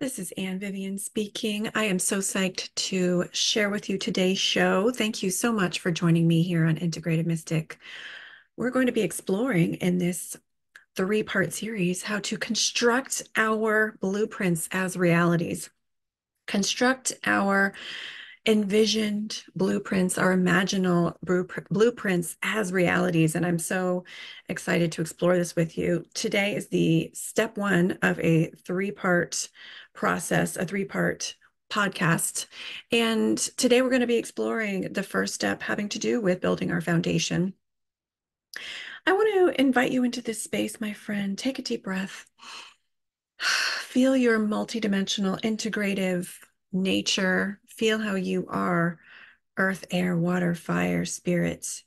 This is Anne Vivian speaking. I am so psyched to share with you today's show. Thank you so much for joining me here on Integrative Mystic. We're going to be exploring in this three-part series how to construct our blueprints as realities, construct our envisioned blueprints, our imaginal blueprints as realities. And I'm so excited to explore this with you. Today is the step one of a three-part process, a three-part podcast. And today we're going to be exploring the first step having to do with building our foundation. I want to invite you into this space, my friend. Take a deep breath. Feel your multidimensional, integrative nature. Feel how you are earth, air, water, fire, spirit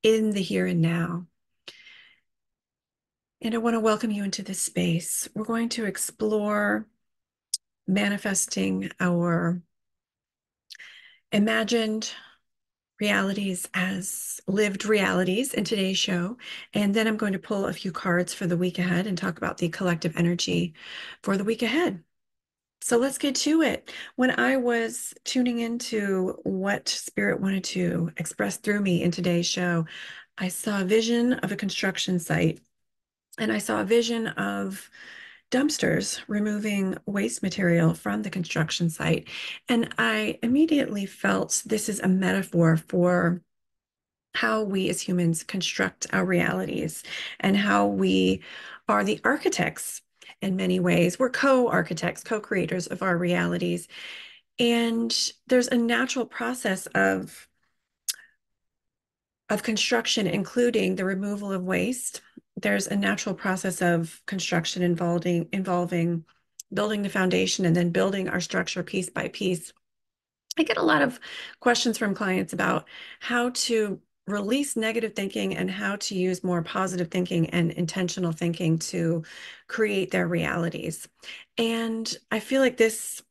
in the here and now. And I want to welcome you into this space. We're going to explore manifesting our imagined realities as lived realities in today's show. And then I'm going to pull a few cards for the week ahead and talk about the collective energy for the week ahead. So let's get to it. When I was tuning into what Spirit wanted to express through me in today's show, I saw a vision of a construction site, and I saw a vision of dumpsters removing waste material from the construction site. And I immediately felt this is a metaphor for how we as humans construct our realities and how we are the architects in many ways. We're co-architects, co-creators of our realities. And there's a natural process of construction, including the removal of waste. There's a natural process of construction involving building the foundation and then building our structure piece by piece. I get a lot of questions from clients about how to release negative thinking and how to use more positive thinking and intentional thinking to create their realities. And I feel like this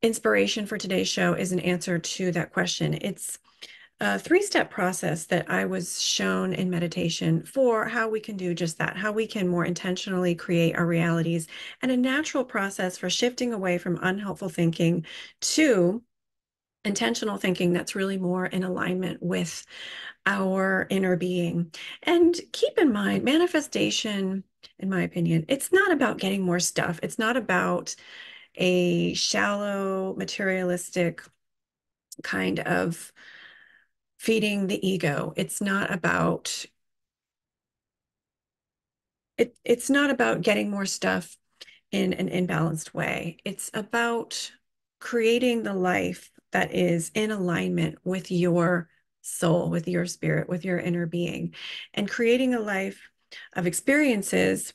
inspiration for today's show is an answer to that question. It's a three-step process that I was shown in meditation for how we can do just that, how we can more intentionally create our realities, and a natural process for shifting away from unhelpful thinking to intentional thinking that's really more in alignment with our inner being. And keep in mind, manifestation, in my opinion, it's not about getting more stuff. It's not about a shallow, materialistic kind of feeding the ego. It's not about getting more stuff in an imbalanced way. It's about creating the life that is in alignment with your soul, with your spirit, with your inner being, and creating a life of experiences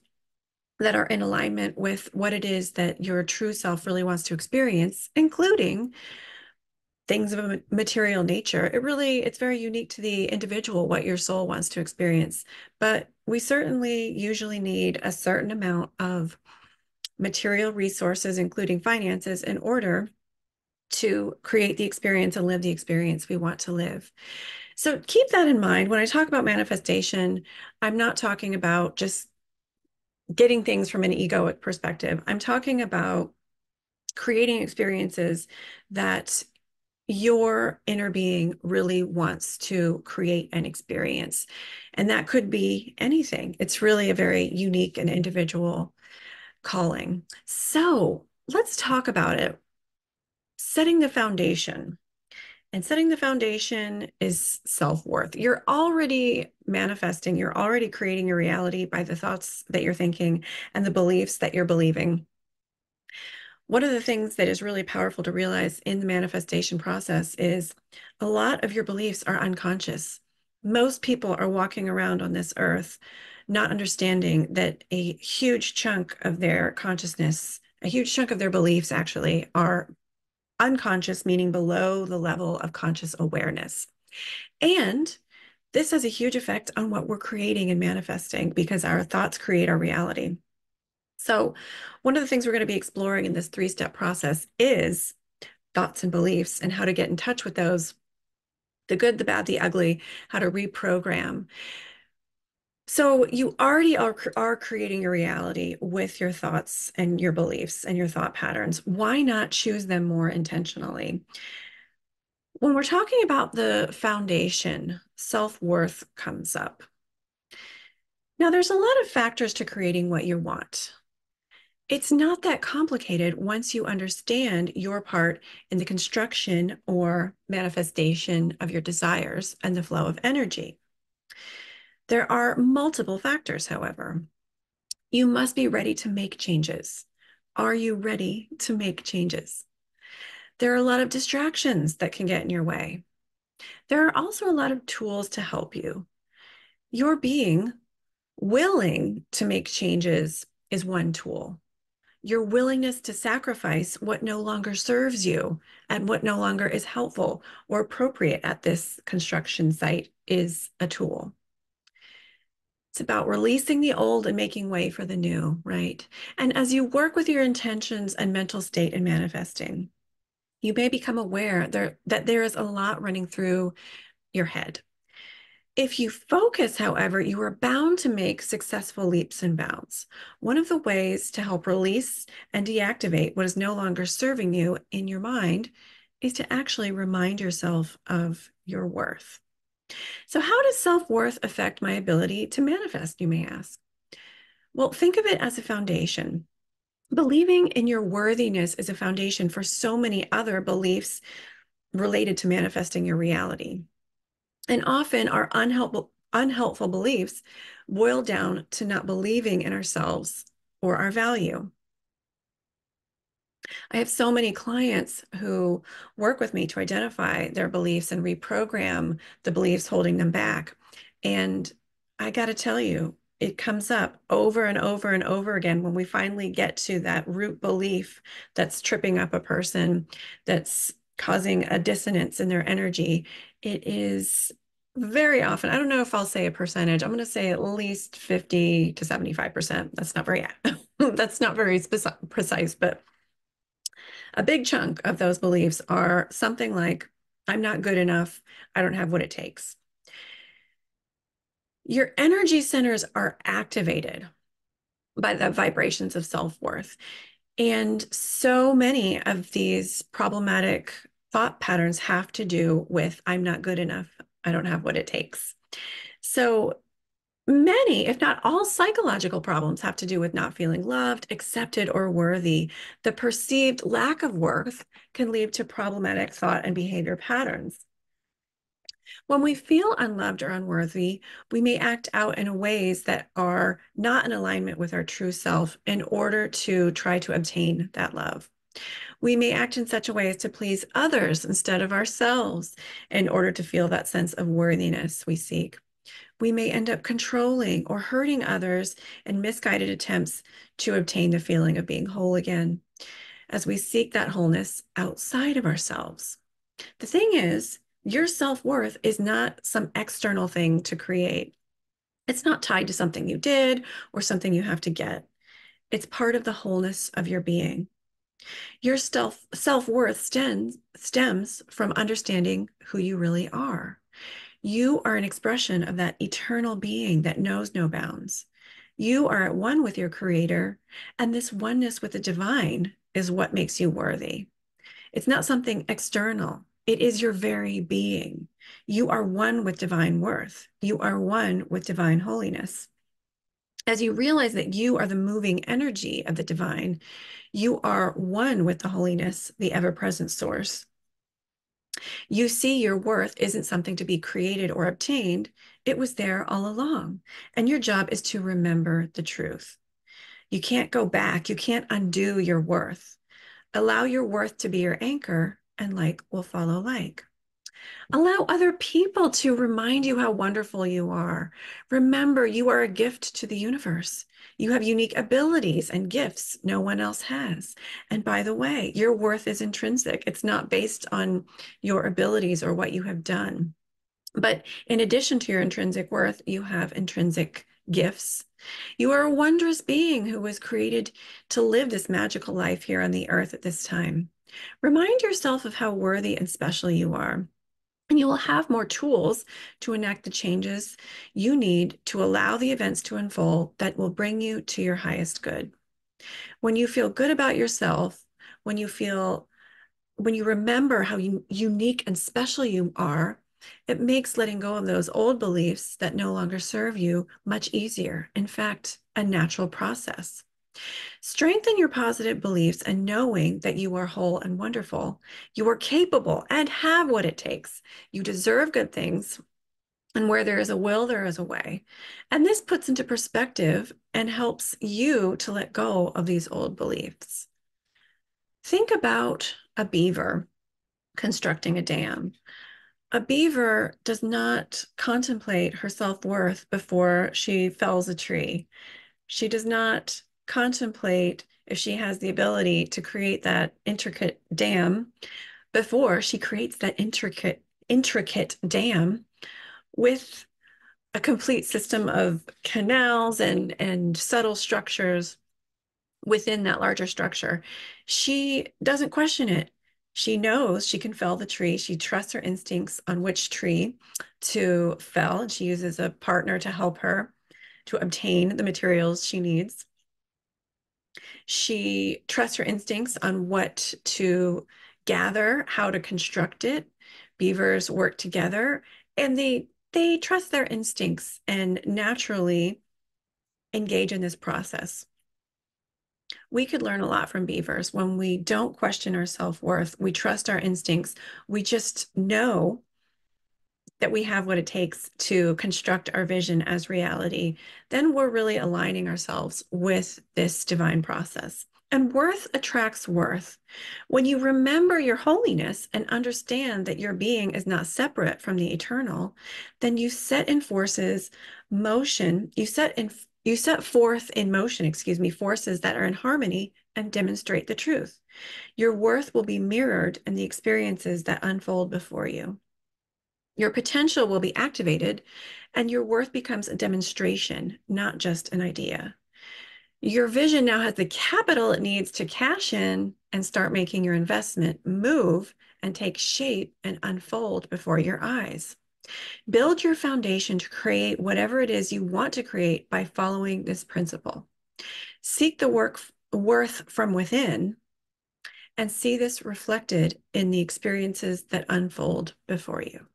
that are in alignment with what it is that your true self really wants to experience, including things of a material nature. It's very unique to the individual what your soul wants to experience. But we certainly usually need a certain amount of material resources, including finances, in order to create the experience and live the experience we want to live. So keep that in mind. When I talk about manifestation, I'm not talking about just getting things from an egoic perspective. I'm talking about creating experiences that your inner being really wants to create an experience. And that could be anything. It's really a very unique and individual calling. So let's talk about it. Setting the foundation. And setting the foundation is self-worth. You're already manifesting, you're already creating your reality by the thoughts that you're thinking and the beliefs that you're believing. One of the things that is really powerful to realize in the manifestation process is a lot of your beliefs are unconscious. Most people are walking around on this earth not understanding that a huge chunk of their consciousness, a huge chunk of their beliefs actually are unconscious, meaning below the level of conscious awareness. And this has a huge effect on what we're creating and manifesting because our thoughts create our reality. So one of the things we're going to be exploring in this three-step process is thoughts and beliefs and how to get in touch with those, the good, the bad, the ugly, how to reprogram. So you already are creating your reality with your thoughts and your beliefs and your thought patterns. Why not choose them more intentionally? When we're talking about the foundation, self-worth comes up. Now, there's a lot of factors to creating what you want. It's not that complicated once you understand your part in the construction or manifestation of your desires and the flow of energy. There are multiple factors, however. You must be ready to make changes. Are you ready to make changes? There are a lot of distractions that can get in your way. There are also a lot of tools to help you. Your being willing to make changes is one tool. Your willingness to sacrifice what no longer serves you and what no longer is helpful or appropriate at this construction site is a tool. It's about releasing the old and making way for the new, right? And as you work with your intentions and mental state in manifesting, you may become aware that there is a lot running through your head. If you focus, however, you are bound to make successful leaps and bounds. One of the ways to help release and deactivate what is no longer serving you in your mind is to actually remind yourself of your worth. So, how does self-worth affect my ability to manifest, you may ask? Well, think of it as a foundation. Believing in your worthiness is a foundation for so many other beliefs related to manifesting your reality. And often our unhelpful beliefs boil down to not believing in ourselves or our value. I have so many clients who work with me to identify their beliefs and reprogram the beliefs holding them back. And I got to tell you, it comes up over and over and over again when we finally get to that root belief that's tripping up a person, that's causing a dissonance in their energy. It is very often, I don't know if I'll say a percentage, I'm going to say at least 50 to 75%. That's not very, that's not very precise, but a big chunk of those beliefs are something like, I'm not good enough. I don't have what it takes. Your energy centers are activated by the vibrations of self-worth. And so many of these problematic thought patterns have to do with, I'm not good enough. I don't have what it takes. So many, if not all, psychological problems have to do with not feeling loved, accepted, or worthy. The perceived lack of worth can lead to problematic thought and behavior patterns. When we feel unloved or unworthy, we may act out in ways that are not in alignment with our true self in order to try to obtain that love. We may act in such a way as to please others instead of ourselves in order to feel that sense of worthiness we seek. We may end up controlling or hurting others in misguided attempts to obtain the feeling of being whole again, as we seek that wholeness outside of ourselves. The thing is, your self-worth is not some external thing to create. It's not tied to something you did or something you have to get. It's part of the wholeness of your being. Your self-worth stems from understanding who you really are. You are an expression of that eternal being that knows no bounds. You are at one with your creator, and this oneness with the divine is what makes you worthy. It's not something external. It is your very being. You are one with divine worth. You are one with divine holiness. As you realize that you are the moving energy of the divine, you are one with the holiness, the ever-present source. You see your worth isn't something to be created or obtained. It was there all along. And your job is to remember the truth. You can't go back. You can't undo your worth. Allow your worth to be your anchor, and like will follow like. Allow other people to remind you how wonderful you are. Remember, you are a gift to the universe. You have unique abilities and gifts no one else has. And by the way, your worth is intrinsic. It's not based on your abilities or what you have done. But in addition to your intrinsic worth, you have intrinsic gifts. You are a wondrous being who was created to live this magical life here on the earth at this time. Remind yourself of how worthy and special you are. And you will have more tools to enact the changes you need to allow the events to unfold that will bring you to your highest good. When you feel good about yourself, when you feel, when you remember how unique and special you are, it makes letting go of those old beliefs that no longer serve you much easier. In fact, a natural process. Strengthen your positive beliefs and knowing that you are whole and wonderful. You are capable and have what it takes. You deserve good things. And where there is a will, there is a way. And this puts into perspective and helps you to let go of these old beliefs. Think about a beaver constructing a dam. A beaver does not contemplate her self-worth before she fells a tree. She does not contemplate if she has the ability to create that intricate dam before she creates that intricate dam with a complete system of canals and subtle structures within that larger structure. She doesn't question it. She knows she can fell the tree. She trusts her instincts on which tree to fell, and she uses a partner to help her to obtain the materials she needs. She trusts her instincts on what to gather, how to construct it. Beavers work together and they trust their instincts and naturally engage in this process. We could learn a lot from beavers when we don't question our self-worth. We trust our instincts. We just know that we have what it takes to construct our vision as reality. Then we're really aligning ourselves with this divine process. And worth attracts worth. When you remember your holiness and understand that your being is not separate from the eternal, then you set in forces motion, you set forth in motion, excuse me, forces that are in harmony and demonstrate the truth. Your worth will be mirrored in the experiences that unfold before you. Your potential will be activated, and your worth becomes a demonstration, not just an idea. Your vision now has the capital it needs to cash in and start making your investment move and take shape and unfold before your eyes. Build your foundation to create whatever it is you want to create by following this principle. Seek the worth from within and see this reflected in the experiences that unfold before you.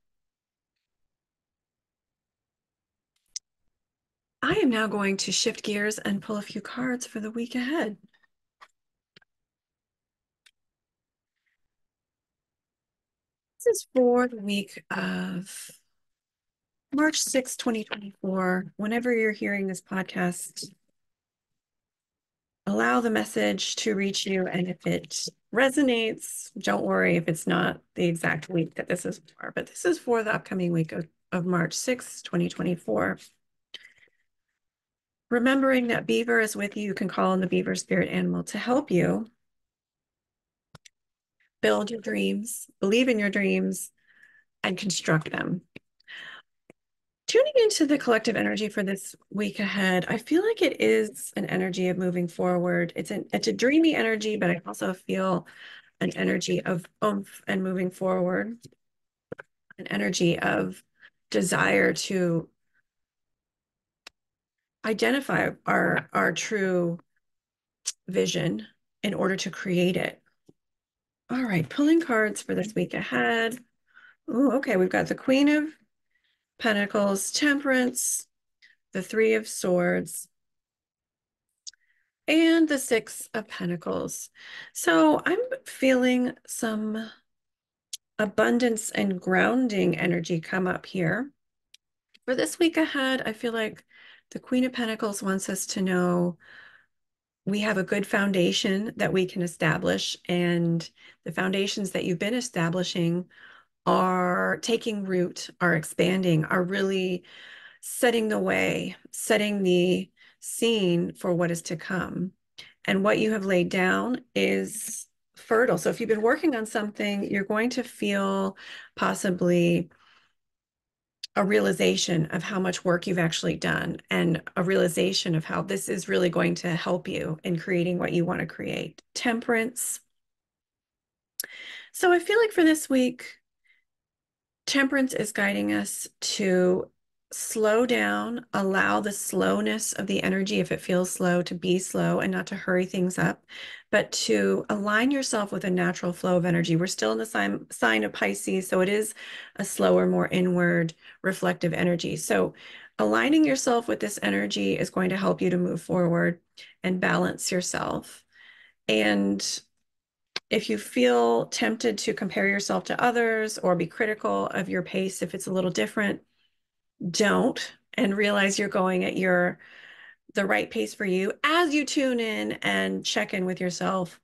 I am now going to shift gears and pull a few cards for the week ahead. This is for the week of March 6, 2024. Whenever you're hearing this podcast, allow the message to reach you. And if it resonates, don't worry if it's not the exact week that this is for, but this is for the upcoming week of March 6, 2024. Remembering that Beaver is with you, you can call on the Beaver spirit animal to help you build your dreams, believe in your dreams, and construct them. Tuning into the collective energy for this week ahead, I feel like it is an energy of moving forward. It's a dreamy energy, but I also feel an energy of oomph and moving forward, an energy of desire to identify our true vision in order to create it. All right, pulling cards for this week ahead. Oh, okay, we've got the Queen of Pentacles, Temperance, the Three of Swords, and the Six of Pentacles. So I'm feeling some abundance and grounding energy come up here. For this week ahead, I feel like the Queen of Pentacles wants us to know we have a good foundation that we can establish, and the foundations that you've been establishing are taking root, are expanding, are really setting the way, setting the scene for what is to come. And what you have laid down is fertile. So if you've been working on something, you're going to feel possibly a realization of how much work you've actually done and a realization of how this is really going to help you in creating what you want to create. Temperance. So I feel like for this week, Temperance is guiding us to slow down, allow the slowness of the energy, if it feels slow, to be slow and not to hurry things up, but to align yourself with a natural flow of energy. We're still in the sign of Pisces, so it is a slower, more inward, reflective energy. So aligning yourself with this energy is going to help you to move forward and balance yourself. And if you feel tempted to compare yourself to others or be critical of your pace if it's a little different, don't, and realize you're going at the right pace for you as you tune in and check in with yourself.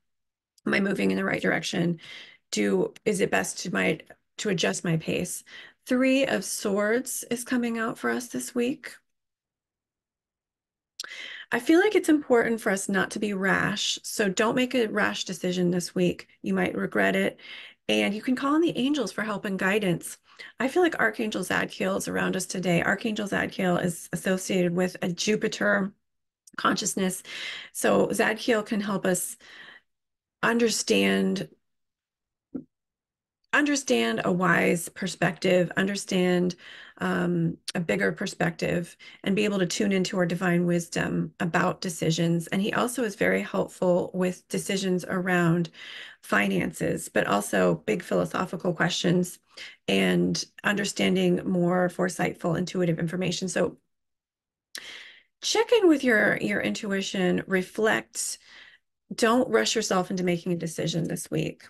Am I moving in the right direction? Is it best to adjust my pace? Three of Swords is coming out for us this week. I feel like it's important for us not to be rash. So don't make a rash decision this week. You might regret it. And you can call on the angels for help and guidance. I feel like Archangel Zadkiel is around us today. Archangel Zadkiel is associated with a Jupiter consciousness. So Zadkiel can help us understand a wise perspective, understand a bigger perspective, and be able to tune into our divine wisdom about decisions. And he also is very helpful with decisions around finances, but also big philosophical questions and understanding more foresightful, intuitive information. So check in with your intuition, reflect, don't rush yourself into making a decision this week,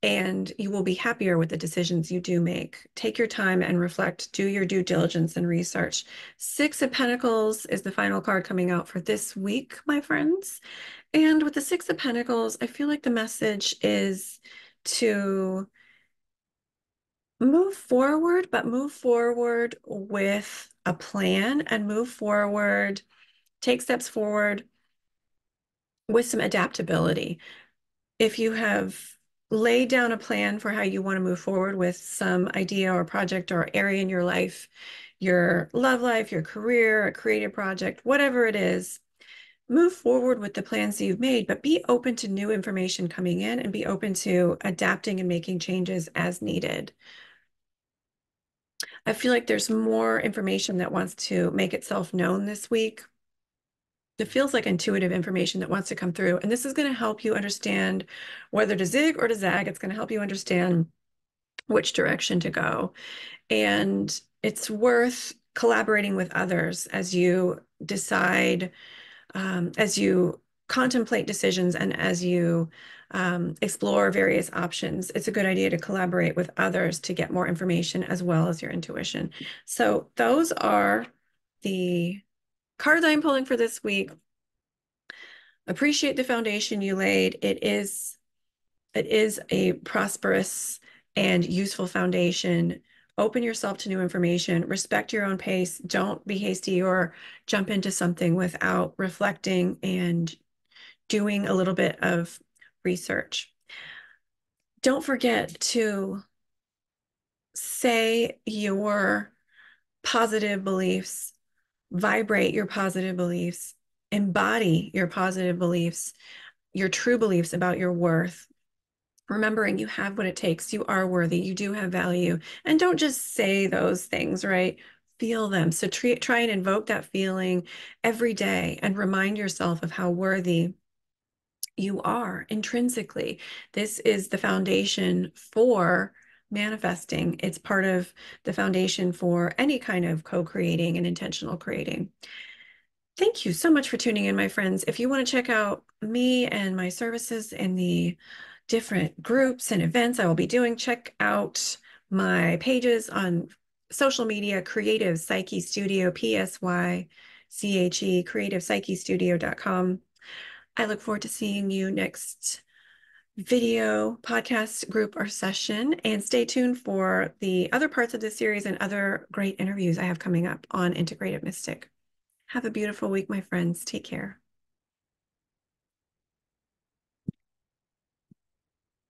and you will be happier with the decisions you do make. Take your time and reflect, do your due diligence and research. Six of Pentacles is the final card coming out for this week, my friends. And with the Six of Pentacles, I feel like the message is to move forward, but move forward with a plan and move forward, take steps forward with some adaptability. If you have laid down a plan for how you want to move forward with some idea or project or area in your life, your love life, your career, a creative project, whatever it is, move forward with the plans that you've made, but be open to new information coming in and be open to adapting and making changes as needed. I feel like there's more information that wants to make itself known this week. It feels like intuitive information that wants to come through. And this is going to help you understand whether to zig or to zag. It's going to help you understand which direction to go. And it's worth collaborating with others as you decide, as you contemplate decisions and as you explore various options. It's a good idea to collaborate with others to get more information as well as your intuition. So those are the cards I'm pulling for this week. Appreciate the foundation you laid. It is a prosperous and useful foundation. Open yourself to new information, respect your own pace. Don't be hasty or jump into something without reflecting and doing a little bit of research. Don't forget to say your positive beliefs, vibrate your positive beliefs, embody your positive beliefs, your true beliefs about your worth. Remembering you have what it takes, you are worthy, you do have value. And don't just say those things, right? Feel them. So try and invoke that feeling every day and remind yourself of how worthy you are intrinsically. This is the foundation for manifesting. It's part of the foundation for any kind of co-creating and intentional creating. Thank you so much for tuning in, my friends. If you want to check out me and my services and the different groups and events I will be doing, check out my pages on social media, Creative Psyche Studio, PSYCHE, creativepsychestudio.com. I look forward to seeing you next video, podcast, group, or session. And stay tuned for the other parts of this series and other great interviews I have coming up on Integrative Mystic. Have a beautiful week, my friends. Take care.